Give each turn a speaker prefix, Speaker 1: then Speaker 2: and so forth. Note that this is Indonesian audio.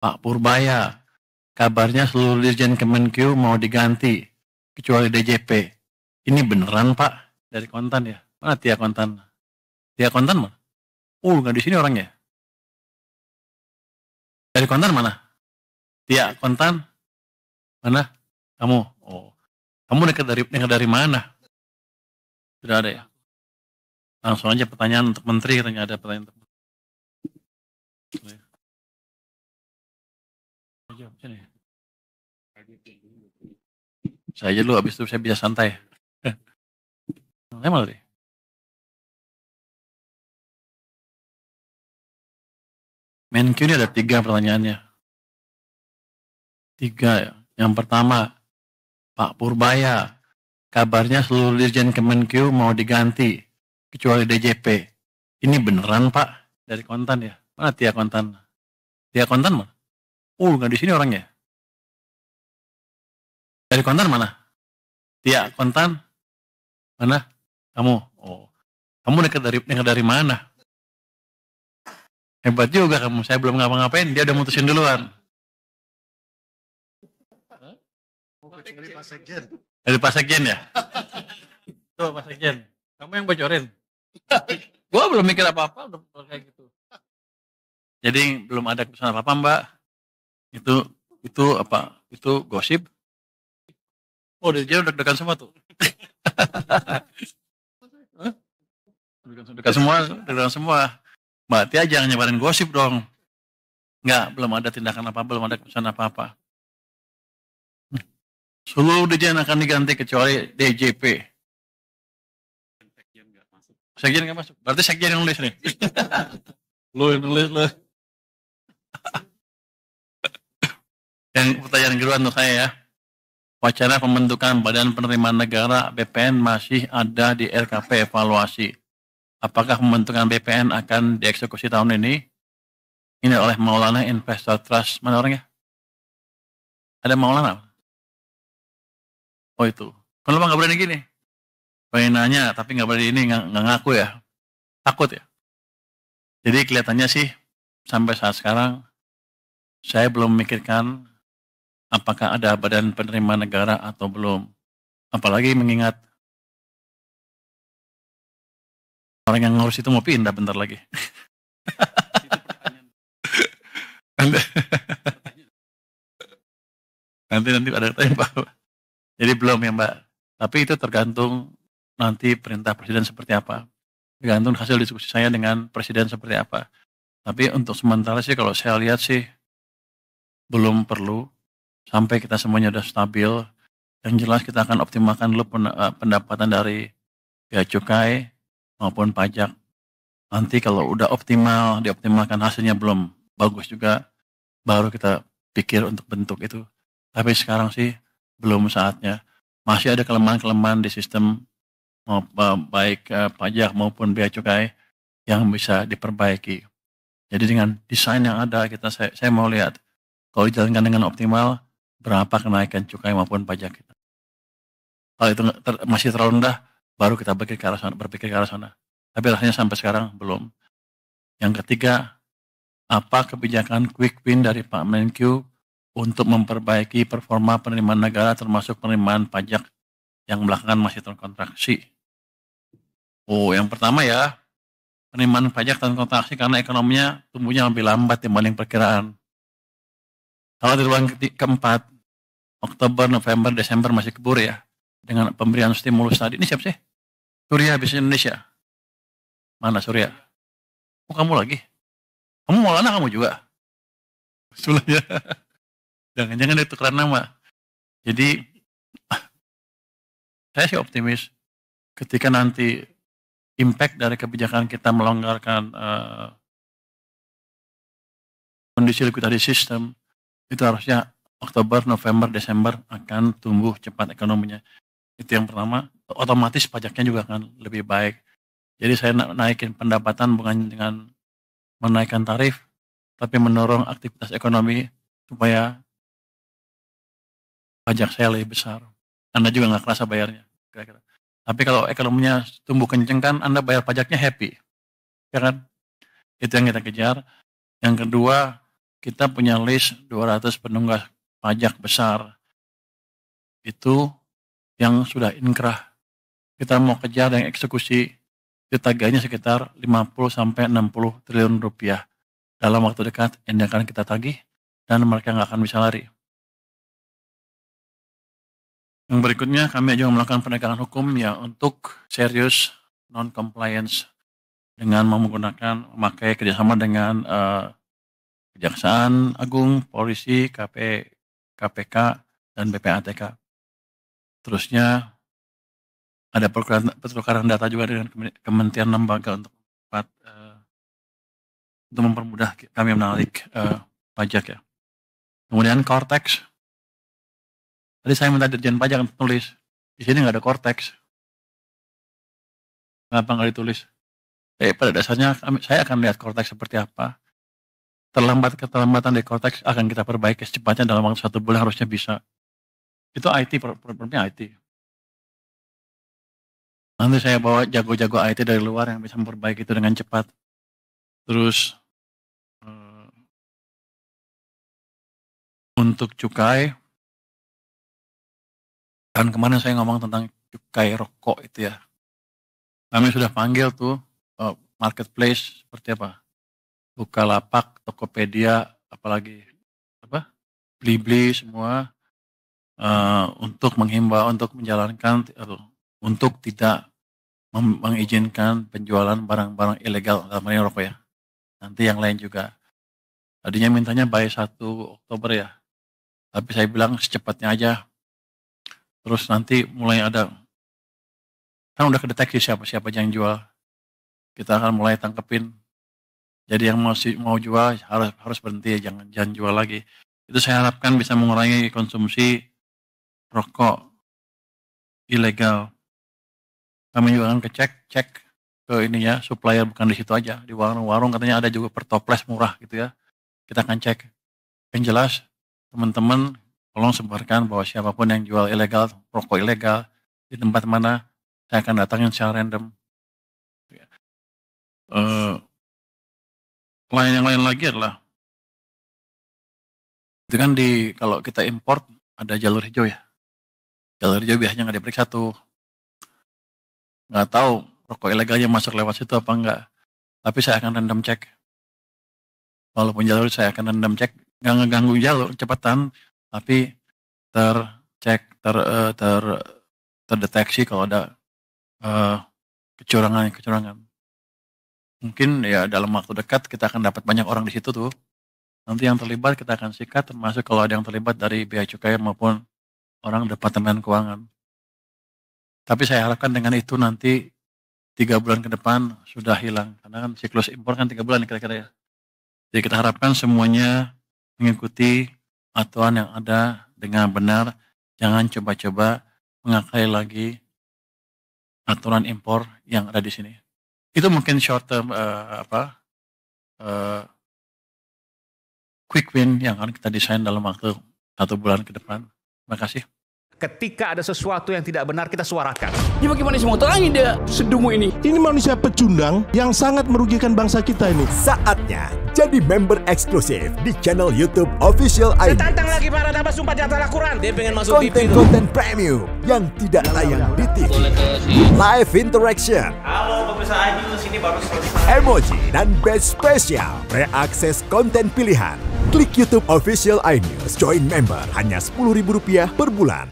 Speaker 1: Pak Purbaya, kabarnya seluruh Dirjen Kemenkeu mau diganti, kecuali DJP. Ini beneran Pak? Dari Kontan ya? Mana Tia Kontan? Tia Kontan mana? Nggak di sini orangnya. Dari Kontan mana? Tia Kontan? Mana? Kamu? Oh, kamu dekat dari mana? Sudah ada ya? Langsung aja pertanyaan untuk menteri, katanya ada pertanyaan untuk menteri. Saya aja dulu, habis itu saya bisa santai. Emang deh. Menkeu ini ada 3 pertanyaannya. 3 ya. Yang pertama, Pak Purbaya, kabarnya seluruh Dirjen Kemenkeu mau diganti, kecuali DJP. Ini beneran Pak? Dari Kontan ya? Mana Tia Kontan? Tia Kontan mana? Nggak di sini orangnya. Dari Kontan mana? Tia Kontan? Mana? Kamu? Oh, kamu dekat dari mana? Hebat juga kamu, saya belum ngapa-ngapain, dia udah mutusin duluan. Dari Pak Sekjen ya? Tuh Pak Sekjen, kamu yang bocorin. Gua belum mikir apa-apa udah kayak gitu. Jadi belum ada keputusan apa-apa Mbak. Itu apa? Itu gosip. Oh, dia udah deg-degan semua tuh. Deg-degan semua. Mbak Tia jangan nyebarin gosip dong. Enggak, belum ada tindakan apa, belum ada keputusan apa-apa. Seluruh dirjen akan diganti kecuali DJP. Sekjen nggak masuk. Berarti sekjen yang nulis nih. Lu yang nulis lu. Yang pertanyaan kedua untuk saya ya. Wacana pembentukan Badan Penerimaan Negara BPN masih ada di RKP evaluasi. Apakah pembentukan BPN akan dieksekusi tahun ini? Ini oleh Maulana Investor Trust. Mana orangnya? Ada Maulana? Oh itu. Kenapa nggak berani gini? Pengen nanya, tapi nggak berani ini, nggak ngaku ya. Takut ya. Jadi kelihatannya sih, sampai saat sekarang, saya belum memikirkan apakah ada Badan Penerimaan Negara atau belum. Apalagi mengingat orang yang ngurus itu mau pindah bentar lagi. Nanti ada tanya Pak. Jadi belum ya Mbak. Tapi itu tergantung nanti perintah Presiden seperti apa. Tergantung hasil diskusi saya dengan Presiden seperti apa. Tapi untuk sementara sih kalau saya lihat sih belum perlu. Sampai kita semuanya sudah stabil. Yang jelas kita akan optimalkan dulu pendapatan dari bea cukai maupun pajak. Nanti kalau udah optimal, dioptimalkan hasilnya belum bagus juga, baru kita pikir untuk bentuk itu. Tapi sekarang sih belum saatnya. Masih ada kelemahan-kelemahan di sistem baik pajak maupun bea cukai yang bisa diperbaiki. Jadi dengan desain yang ada saya mau lihat kalau dijalankan dengan optimal berapa kenaikan cukai maupun pajak kita. Kalau itu masih terlalu rendah, baru kita berpikir ke arah sana. Tapi rasanya sampai sekarang belum. Yang ketiga, apa kebijakan quick win dari Pak Menkeu untuk memperbaiki performa penerimaan negara termasuk penerimaan pajak yang belakangan masih terkontraksi. Oh, yang pertama ya, penerimaan pajak terkontraksi karena ekonominya tumbuhnya lebih lambat dibanding perkiraan. Kalau di bulan keempat, Oktober, November, Desember masih kebur ya, dengan pemberian stimulus tadi. Ini siapa sih? Surya Bisnis Indonesia. Mana Surya? Oh, kamu lagi? Kamu mau lana kamu juga? Sebelumnya. Jangan-jangan itu karena nama. Jadi, saya sih optimis ketika nanti impact dari kebijakan kita melonggarkan kondisi likuiditas sistem, itu harusnya Oktober, November, Desember akan tumbuh cepat ekonominya. Itu yang pertama, otomatis pajaknya juga akan lebih baik. Jadi saya naikin pendapatan bukan dengan menaikkan tarif, tapi mendorong aktivitas ekonomi supaya pajak saya lebih besar. Anda juga nggak kerasa bayarnya. Kira-kira. Tapi kalau ekonominya tumbuh kenceng kan Anda bayar pajaknya happy. Ya kan? Itu yang kita kejar. Yang kedua, kita punya list 200 penunggak pajak besar. Itu yang sudah inkrah. Kita mau kejar yang eksekusi, itu tagihannya sekitar 50-60 triliun rupiah. Dalam waktu dekat, ini akan kita tagih, dan mereka nggak akan bisa lari. Yang berikutnya, kami juga melakukan penegakan hukum ya untuk serius non-compliance dengan memakai kerjasama dengan Kejaksaan Agung, Polisi, KPK, dan BPATK. Terusnya ada pertukaran data juga dengan kementerian lembaga untuk mempermudah kami menarik pajak ya. Kemudian Cortex. Tadi saya minta Dirjen Pajak untuk tulis. Di sini nggak ada Cortex. Kenapa nggak ditulis? Pada dasarnya saya akan lihat Cortex seperti apa. Keterlambatan di Cortex akan kita perbaiki secepatnya dalam waktu 1 bulan harusnya bisa. Itu IT, problemnya IT. Nanti saya bawa jago-jago IT dari luar yang bisa memperbaiki itu dengan cepat. Terus untuk cukai, kan kemarin saya ngomong tentang cukai rokok itu ya. Kami sudah panggil tuh marketplace seperti apa? Bukalapak, Tokopedia, apalagi Blibli semua untuk menghimbau untuk menjalankan untuk tidak mengizinkan penjualan barang-barang ilegal dalam hal rokok ya. Nanti yang lain juga. Tadinya mintanya by 1 Oktober ya. Tapi saya bilang secepatnya aja. Terus nanti mulai ada, kan udah kedeteksi siapa-siapa yang jual. Kita akan mulai tangkepin. Jadi yang mau jual harus berhenti, jangan jual lagi. Itu saya harapkan bisa mengurangi konsumsi rokok ilegal. Kami juga akan cek ke ini ya, supplier bukan di situ aja. Di warung-warung katanya ada juga pertoples murah gitu ya. Kita akan cek. Yang jelas, teman-teman tolong sebarkan bahwa siapapun yang jual ilegal, rokok ilegal, di tempat mana, saya akan datangin secara random. Yang lain lagi adalah, itu kan kalau kita import, ada jalur hijau ya. Jalur hijau biasanya nggak diperiksa tuh. Nggak tahu rokok ilegalnya masuk lewat situ apa enggak. Tapi saya akan random cek. Walaupun jalur saya akan random cek, nggak ngeganggu jalur, cepatan, tapi terdeteksi kalau ada kecurangan. Mungkin ya dalam waktu dekat kita akan dapat banyak orang di situ tuh. Nanti yang terlibat kita akan sikat, termasuk kalau ada yang terlibat dari Bea Cukai maupun orang Departemen Keuangan. Tapi saya harapkan dengan itu nanti 3 bulan ke depan sudah hilang. Karena kan siklus impor kan 3 bulan kira-kira ya. Jadi kita harapkan semuanya mengikuti aturan yang ada dengan benar. Jangan coba-coba mengakali lagi aturan impor yang ada di sini. Itu mungkin short term quick win yang akan kita desain dalam waktu 1 bulan ke depan. Terima kasih.
Speaker 2: Ketika ada sesuatu yang tidak benar, kita suarakan.
Speaker 3: Ya bagaimana semua terangin dia sedungu ini?
Speaker 4: Ini manusia pecundang yang sangat merugikan bangsa kita ini.
Speaker 5: Saatnya jadi member eksklusif di channel YouTube Official iNews.
Speaker 2: Tantang lagi para tambah sumpah di atas Al-Quran. Dia pengen masuk TV.
Speaker 5: Konten premium yang tidak tayang di TV. Live interaction.
Speaker 2: Halo pemirsa iNews, ini baru selesai.
Speaker 5: Emoji dan badge spesial. Reakses konten pilihan. Klik YouTube Official iNews. Join member hanya Rp10.000 per bulan.